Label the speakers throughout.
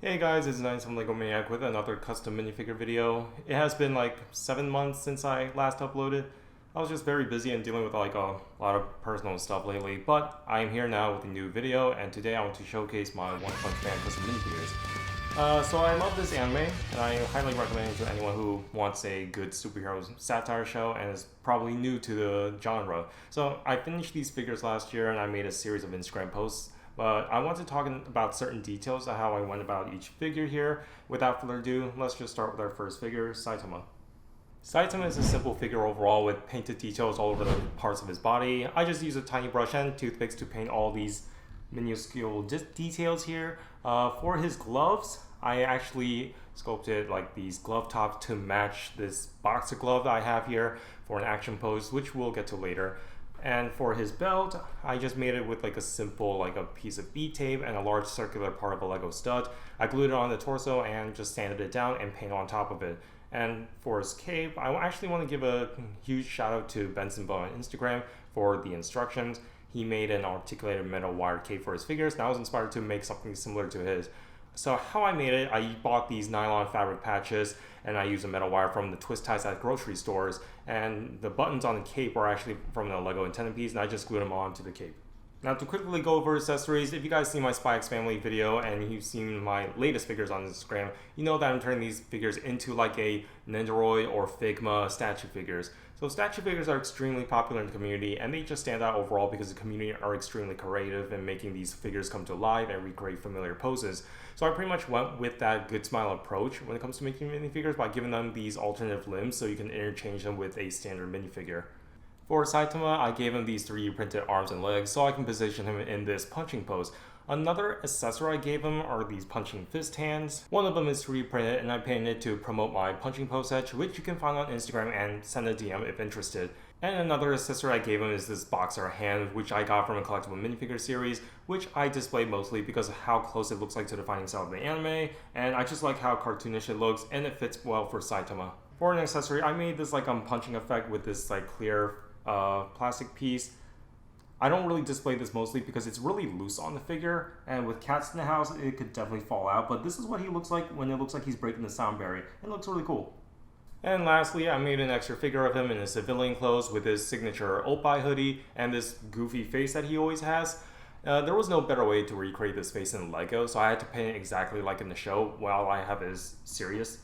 Speaker 1: Hey guys, it's Nice from Lego Maniac with another custom minifigure video. It has been like 7 months since I last uploaded. I was just very busy and dealing with like a lot of personal stuff lately, but I am here now with a new video, and today I want to showcase my One Punch Man custom minifigures. So I love this anime, and I highly recommend it to anyone who wants a good superhero satire show and is probably new to the genre. So I finished these figures last year and I made a series of Instagram posts. But I want to talk about certain details of how I went about each figure here. Without further ado, let's just start with our first figure, Saitama. Saitama is a simple figure overall with painted details all over the parts of his body. I just use a tiny brush and toothpicks to paint all these minuscule details here. For his gloves, I actually sculpted like these glove tops to match this boxer glove I have here for an action pose, which we'll get to later. And for his belt, I just made it with like a simple like a piece of bead tape and a large circular part of a Lego stud. I glued it on the torso and just sanded it down and painted on top of it. And for his cape, I actually want to give a huge shout out to Benson Bo on Instagram for the instructions. He made an articulated metal wire cape for his figures, and I was inspired to make something similar to his. So how I made it, I bought these nylon fabric patches and I used a metal wire from the twist ties at grocery stores, and the buttons on the cape are actually from the Lego antenna piece, and I just glued them on to the cape. Now to quickly go over accessories, if you guys see my Spy X Family video and you've seen my latest figures on Instagram, you know that I'm turning these figures into like a Nendoroid or Figma statue figures. So statue figures are extremely popular in the community, and they just stand out overall because the community are extremely creative in making these figures come to life and recreate familiar poses. So I pretty much went with that good smile approach when it comes to making minifigures by giving them these alternative limbs so you can interchange them with a standard minifigure. For Saitama, I gave him these 3D printed arms and legs so I can position him in this punching pose. Another accessory I gave him are these punching fist hands. One of them is 3D printed and I painted it to promote my punching pose sketch, which you can find on Instagram and send a DM if interested. And another accessory I gave him is this boxer hand, which I got from a collectible minifigure series, which I displayed mostly because of how close it looks like to the fighting style of the anime, and I just like how cartoonish it looks and it fits well for Saitama. For an accessory, I made this like punching effect with this like clear plastic piece. I don't really display this mostly because it's really loose on the figure, and with cats in the house it could definitely fall out, but this is what he looks like when it looks like he's breaking the sound barrier. It looks really cool. And lastly, I made an extra figure of him in his civilian clothes with his signature Opie hoodie and this goofy face that he always has. There was no better way to recreate this face in Lego, so I had to paint it exactly like in the show while I have his serious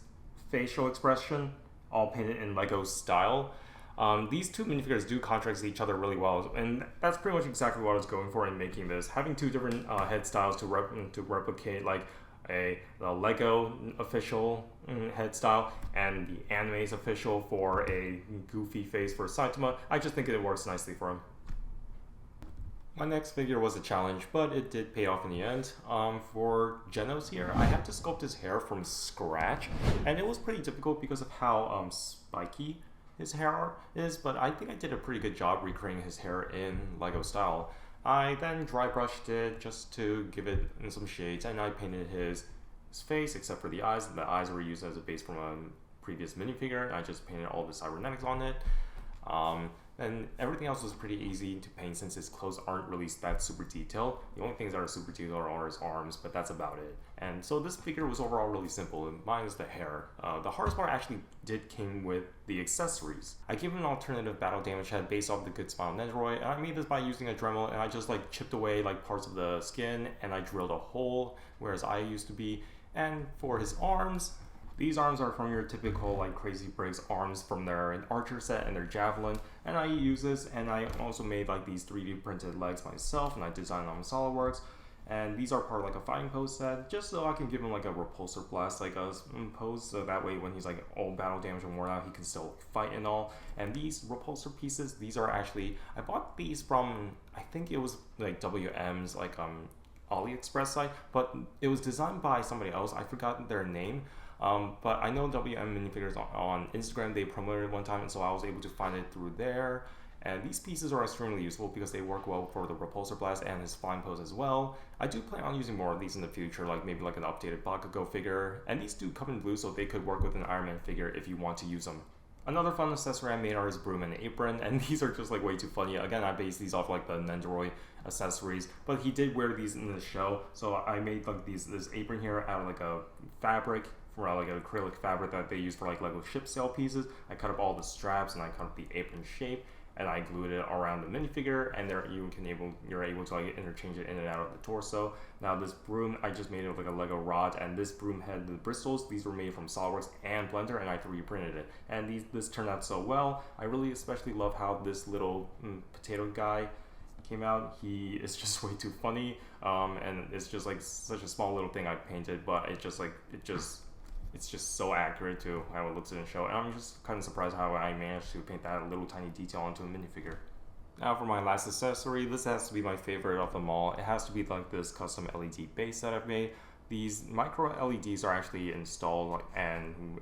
Speaker 1: facial expression, all painted in Lego style. These two minifigures do contrast each other really well, and that's pretty much exactly what I was going for in making this. Having two different head styles to replicate like the Lego official head style and the anime's official for a goofy face for Saitama, I just think it works nicely for him. My next figure was a challenge, but it did pay off in the end. For Genos here, I had to sculpt his hair from scratch, and it was pretty difficult because of how spiky his hair is, but I think I did a pretty good job recreating his hair in Lego style. I then dry brushed it just to give it some shades, and I painted his face except for the eyes. The eyes were used as a base from a previous minifigure. I just painted all the cybernetics on it. And everything else was pretty easy to paint since his clothes aren't really that super detailed. The only things that are super detailed are his arms, but that's about it. And so this figure was overall really simple, and mine is the hair. The hardest part actually came with the accessories. I gave him an alternative battle damage head based off the Good Smile Nendoroid, and I made this by using a Dremel, and I just like chipped away like parts of the skin, and I drilled a hole where his eye used to be. And for his arms, these arms are from your typical like Crazy Briggs arms from their archer set and their javelin, and I use this, and I also made like these 3D printed legs myself, and I designed them on SolidWorks, and these are part of like a fighting pose set, just so I can give him like a repulsor blast like a pose, so that way when he's like all battle damage and worn out, he can still fight and all. And these repulsor pieces, these are actually, I bought these from, I think it was like WM's like AliExpress site, but it was designed by somebody else. I forgot their name. But I know WM Minifigures on Instagram, they promoted it one time, and so I was able to find it through there. And these pieces are extremely useful because they work well for the repulsor blast and his flying pose as well. I do plan on using more of these in the future, like maybe like an updated Bakugo figure. And these do come in blue, so they could work with an Iron Man figure if you want to use them. Another fun accessory I made are his broom and apron, and these are just like way too funny. Again, I based these off like the Nendoroid accessories, but he did wear these in the show, so I made like this apron here out of like a fabric, for like an acrylic fabric that they use for like Lego ship sail pieces. I cut up all the straps and I cut up the apron shape, and I glued it around the minifigure, and there you're able to like interchange it in and out of the torso. Now this broom, I just made it with like a Lego rod, and this broom had the bristles. These were made from SolidWorks and Blender, and I 3D printed it. And this turned out so well. I really especially love how this little potato guy came out. He is just way too funny, and it's just like such a small little thing I painted, but it's just so accurate to how it looks in the show, and I'm just kind of surprised how I managed to paint that little tiny detail onto a minifigure. Now for my last accessory, this has to be my favorite of them all. It has to be like this custom LED base that I've made. These micro LEDs are actually installed and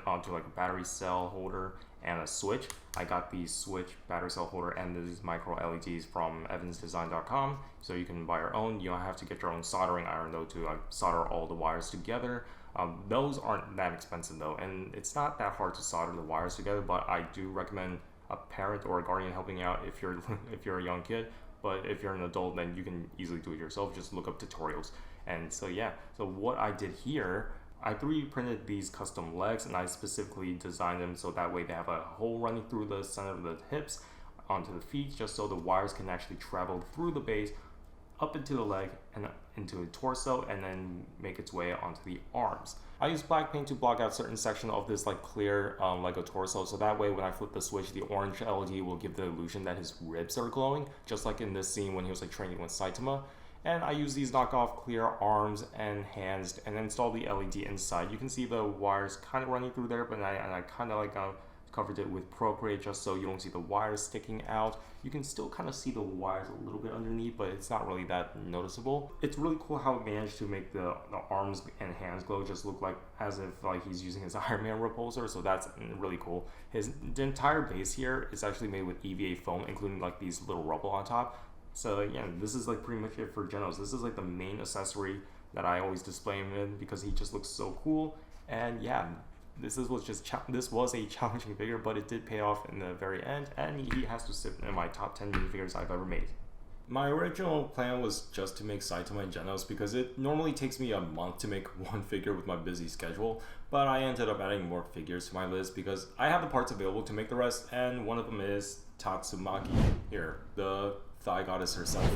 Speaker 1: onto like a battery cell holder and a switch. I got the switch, battery cell holder, and these micro LEDs from evansdesign.com, so you can buy your own. You don't have to get your own soldering iron though to like solder all the wires together. Those aren't that expensive though, and it's not that hard to solder the wires together, but I do recommend a parent or a guardian helping out if you're a young kid. But if you're an adult, then you can easily do it yourself. Just look up tutorials. And so yeah, so what I did here, I 3D printed these custom legs, and I specifically designed them so that way they have a hole running through the center of the hips onto the feet, just so the wires can actually travel through the base up into the leg and into the torso, and then make its way onto the arms. I use black paint to block out certain section of this like clear Lego torso, so that way when I flip the switch, the orange LED will give the illusion that his ribs are glowing, just like in this scene when he was like training with Saitama. And I use these knockoff clear arms and hands and install the LED inside. You can see the wires kind of running through there, but I kind of like covered it with Procreate just so you don't see the wires sticking out. You can still kind of see the wires a little bit underneath, but it's not really that noticeable. It's really cool how it managed to make the arms and hands glow just look like as if like he's using his Iron Man repulsor, so that's really cool. The entire base here is actually made with EVA foam, including like these little rubble on top. So yeah, this is like pretty much it for Genos. This is like the main accessory that I always display him in because he just looks so cool. And yeah, this was a challenging figure, but it did pay off in the very end, and he has to sit in my top 10 minifigures I've ever made. My original plan was just to make Saitama and Genos because it normally takes me a month to make one figure with my busy schedule, but I ended up adding more figures to my list because I have the parts available to make the rest, and one of them is Tatsumaki here, the thigh goddess herself.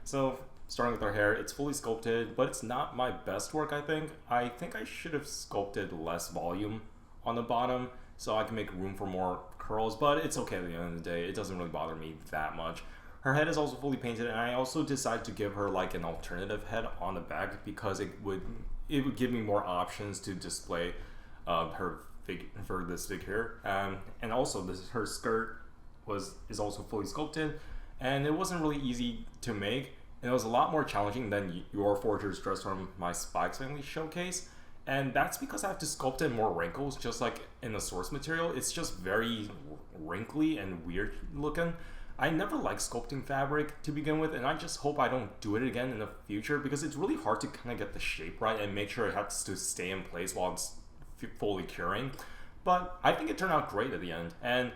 Speaker 1: So starting with her hair, it's fully sculpted, but it's not my best work, I think. I think I should have sculpted less volume on the bottom so I can make room for more curls, but it's okay at the end of the day. It doesn't really bother me that much. Her head is also fully painted, and I also decided to give her like an alternative head on the back because it would give me more options to display her for this figure. And also her skirt is also fully sculpted, and it wasn't really easy to make. And it was a lot more challenging than your Forger's dress from my Spikes Family showcase. And that's because I have to sculpt in more wrinkles, just like in the source material. It's just very wrinkly and weird looking. I never liked sculpting fabric to begin with, and I just hope I don't do it again in the future because it's really hard to kind of get the shape right and make sure it has to stay in place while it's fully curing. But I think it turned out great at the end. And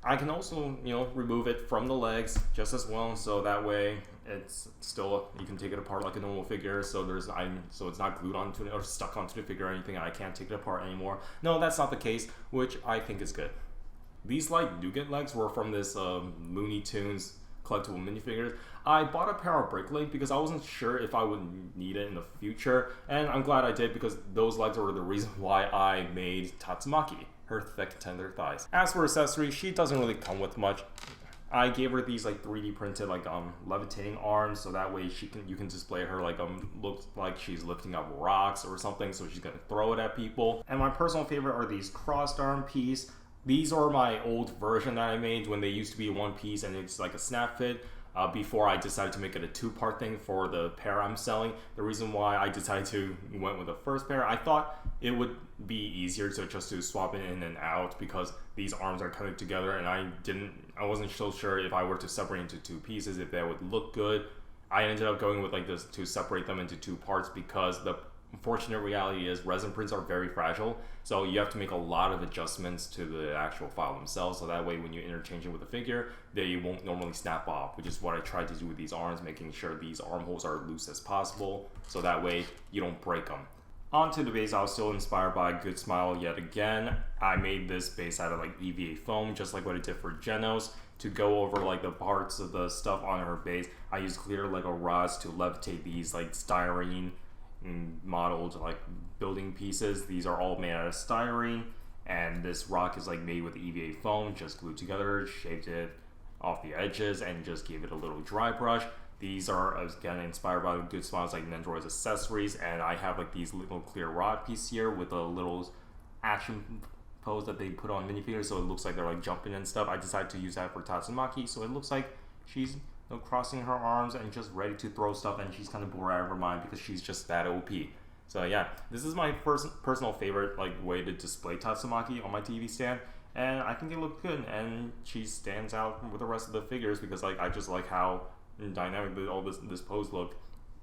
Speaker 1: I can also, remove it from the legs just as well, so that way it's still, you can take it apart like a normal figure, so it's not glued onto it or stuck onto the figure or anything, and I can't take it apart anymore. No, that's not the case, which I think is good. These like nougat legs were from this Looney Tunes collectible minifigures. I bought a pair of Bricklink because I wasn't sure if I would need it in the future, and I'm glad I did because those legs were the reason why I made Tatsumaki, her thick, tender thighs. As for accessories, she doesn't really come with much. I gave her these like 3D printed like levitating arms, so that way you can display her like looks like she's lifting up rocks or something, so she's gonna throw it at people. And my personal favorite are these crossed arm piece. These are my old version that I made when they used to be one piece and it's like a snap fit. Before I decided to make it a two-part thing for the pair I'm selling. The reason why I decided to went with the first pair, I thought it would be easier to swap it in and out because these arms are cutting together, and I wasn't so sure if I were to separate into two pieces if that would look good. I ended up going with like this to separate them into two parts because unfortunate reality is resin prints are very fragile, so you have to make a lot of adjustments to the actual file themselves, so that way when you interchange it with the figure, they won't normally snap off, which is what I tried to do with these arms, making sure these armholes are loose as possible, so that way you don't break them. Onto the base, I was still inspired by Good Smile yet again. I made this base out of like EVA foam, just like what I did for Genos. To go over like the parts of the stuff on her base, I used clear Lego rods to levitate these like styrene modeled like building pieces. These are all made out of styrene, and this rock is like made with EVA foam, just glued together, shaped it off the edges, and just gave it a little dry brush. These are again inspired by Good Smiles like Nendoro's accessories, and I have like these little clear rod piece here with a little action pose that they put on minifigures, so it looks like they're like jumping and stuff. I decided to use that for Tatsumaki, so it looks like she's crossing her arms and just ready to throw stuff, and she's kind of bored out of her mind because she's just that OP. So yeah, this is my personal favorite like way to display Tatsumaki on my TV stand, and I think it looked good, and she stands out with the rest of the figures because like I just like how dynamic all this pose looked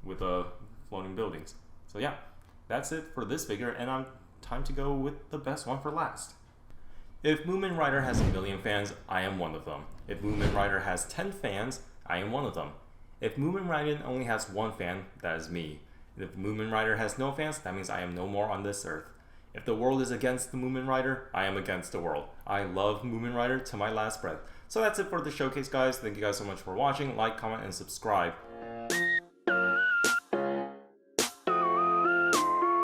Speaker 1: with the floating buildings. So yeah, that's it for this figure, and time to go with the best one for last. If Mumen Rider has 1 million fans, I am one of them. If Mumen Rider has 10 fans, I am one of them. If Mumen Rider only has 1 fan, that is me. If Mumen Rider has no fans, that means I am no more on this earth. If the world is against the Mumen Rider, I am against the world. I love Mumen Rider to my last breath. So that's it for the showcase, guys. Thank you guys so much for watching. Like, comment, and subscribe.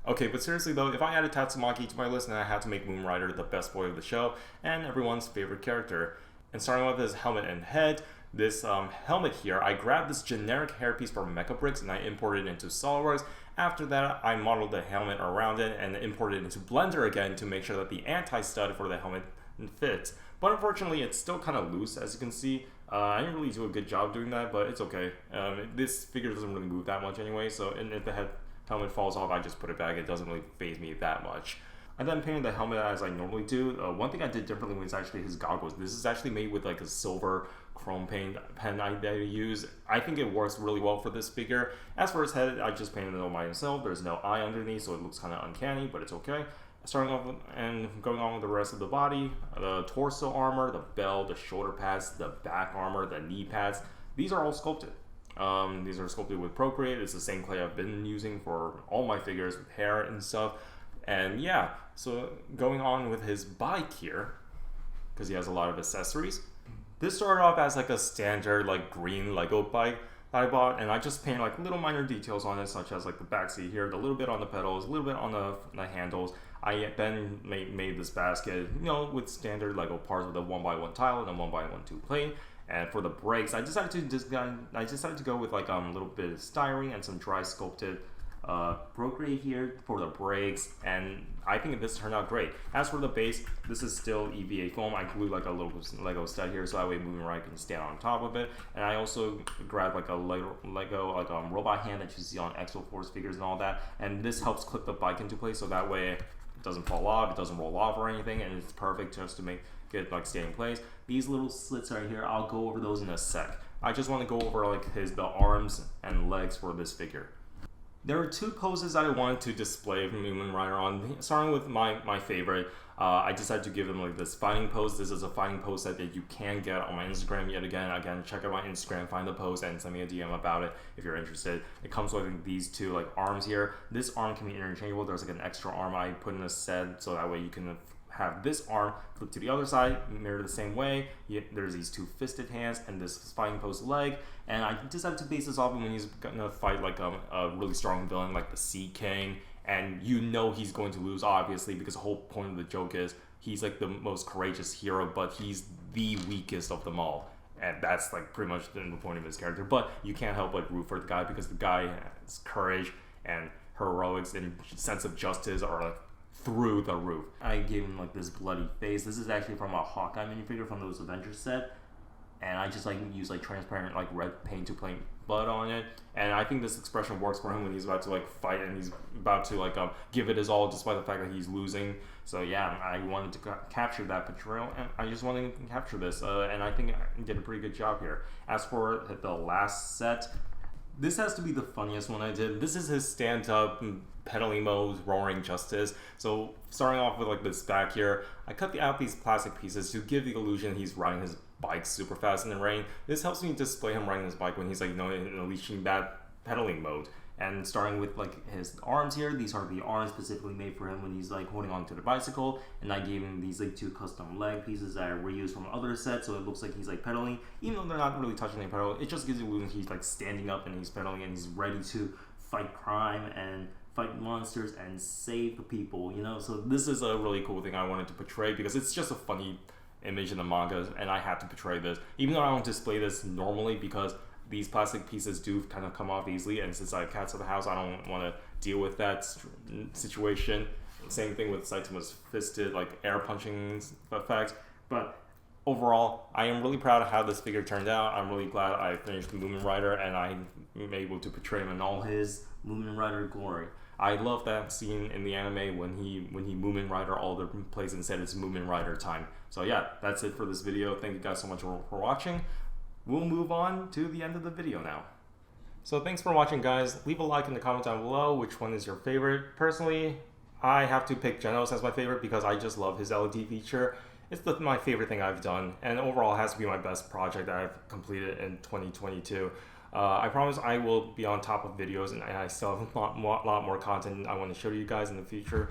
Speaker 1: Okay, but seriously though, if I added Tatsumaki to my list, then I had to make Mumen Rider the best boy of the show and everyone's favorite character. And starting with his helmet and head, this helmet here, I grabbed this generic hairpiece from Mecha Bricks and I imported it into SolidWorks. After that, I modeled the helmet around it and imported it into Blender again to make sure that the anti-stud for the helmet fits. But unfortunately, it's still kind of loose, as you can see. I didn't really do a good job doing that, but it's okay. This figure doesn't really move that much anyway, so if the helmet falls off, I just put it back. It doesn't really faze me that much. I then painted the helmet as I normally do. One thing I did differently was actually his goggles. This is actually made with like a silver chrome paint pen I use. I think it works really well for this figure. As for his head, I just painted it on myself. There's no eye underneath, so it looks kind of uncanny, but it's okay. Starting off and going on with the rest of the body, the torso armor, the belt, the shoulder pads, the back armor, the knee pads, these are all sculpted. These are sculpted with Procreate. It's the same clay I've been using for all my figures with hair and stuff. And yeah, so going on with his bike here, because he has a lot of accessories. This started off as like a standard like green Lego bike that I bought, and I just painted like little minor details on it, such as like the back seat here, a little bit on the pedals, a little bit on the handles. I then made this basket, with standard Lego parts with a 1x1 tile and a 1x1 2 plate. And for the brakes, I decided to go with like a little bit of styrene and some dry sculpted Procreate here for the brakes, and I think this turned out great. As for the base, this is still EVA foam. I glued like a little Lego stud here, so that way Mumen Rider can stand on top of it. And I also grabbed like a Lego robot hand that you see on Exo Force figures and all that. And this helps clip the bike into place, so that way it doesn't fall off, it doesn't roll off or anything, and it's perfect just to make it like stay in place. These little slits right here, I'll go over those in a sec. I just want to go over like the arms and legs for this figure. There are 2 poses that I wanted to display Mumen Rider on. Starting with my favorite, I decided to give him like this fighting pose. This is a fighting pose that you can get on my Instagram yet again. Again, check out my Instagram, find the pose, and send me a DM about it if you're interested. It comes with like, these 2 like arms here. This arm can be interchangeable. There's like an extra arm I put in a set, so that way you can have this arm flip to the other side, mirror the same way. There's these 2 fisted hands and this fighting pose leg. And I decided to base this off when he's gonna fight like a really strong villain like the Sea King. And he's going to lose, obviously, because the whole point of the joke is he's like the most courageous hero, but he's the weakest of them all. And that's like pretty much the point of his character. But you can't help but root for the guy because the guy's courage and heroics and sense of justice are like through the roof. I gave him like this bloody face. This is actually from a Hawkeye minifigure from those Avengers set, and I just like use like transparent like red paint to paint blood on it. And I think this expression works for him when he's about to like fight and he's about to like give it his all despite the fact that he's losing. So yeah, I wanted to capture that portrayal, and I just wanted to capture this, and I think I did a pretty good job here. As for the last set, this has to be the funniest one I did. This is his stand-up pedaling modes, roaring justice. So starting off with like this back here, I cut out these plastic pieces to give the illusion he's riding his bike super fast in the rain. This helps me display him riding his bike when he's like, you know, in a leashing bad pedaling mode. And starting with like his arms here, these are the arms specifically made for him when he's like holding on to the bicycle, and I gave him these like 2 custom leg pieces that are reused from other sets, so it looks like he's like pedaling, even though they're not really touching the pedal. It just gives you the illusion he's like standing up and he's pedaling and he's ready to fight crime and fight monsters and save the people, you know. So this is a really cool thing I wanted to portray because it's just a funny image in the manga, and I had to portray this, even though I don't display this normally because these plastic pieces do kind of come off easily, and since I have cats at the house, I don't want to deal with that situation. Same thing with Saitama's fisted, like air punching effect. But overall, I am really proud of how this figure turned out. I'm really glad I finished the Mumen Rider, and I'm able to portray him in all his Mumen Rider glory. I love that scene in the anime when he Mumen Rider all the plays and said it's Mumen Rider time. So yeah, that's it for this video. Thank you guys so much for watching. We'll move on to the end of the video now. So thanks for watching, guys. Leave a like in the comment down below which one is your favorite. Personally, I have to pick Genos as my favorite because I just love his LED feature. It's my favorite thing I've done, and overall it has to be my best project that I've completed in 2022. I promise I will be on top of videos, and I still have a lot more content I want to show you guys in the future.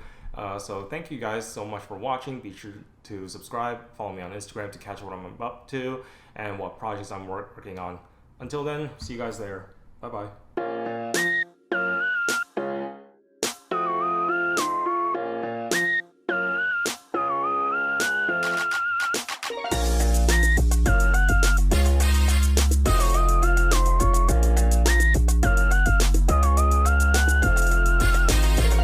Speaker 1: So thank you guys so much for watching. Be sure to subscribe, follow me on Instagram to catch what I'm up to and what projects I'm working on. Until then, see you guys later. Bye bye.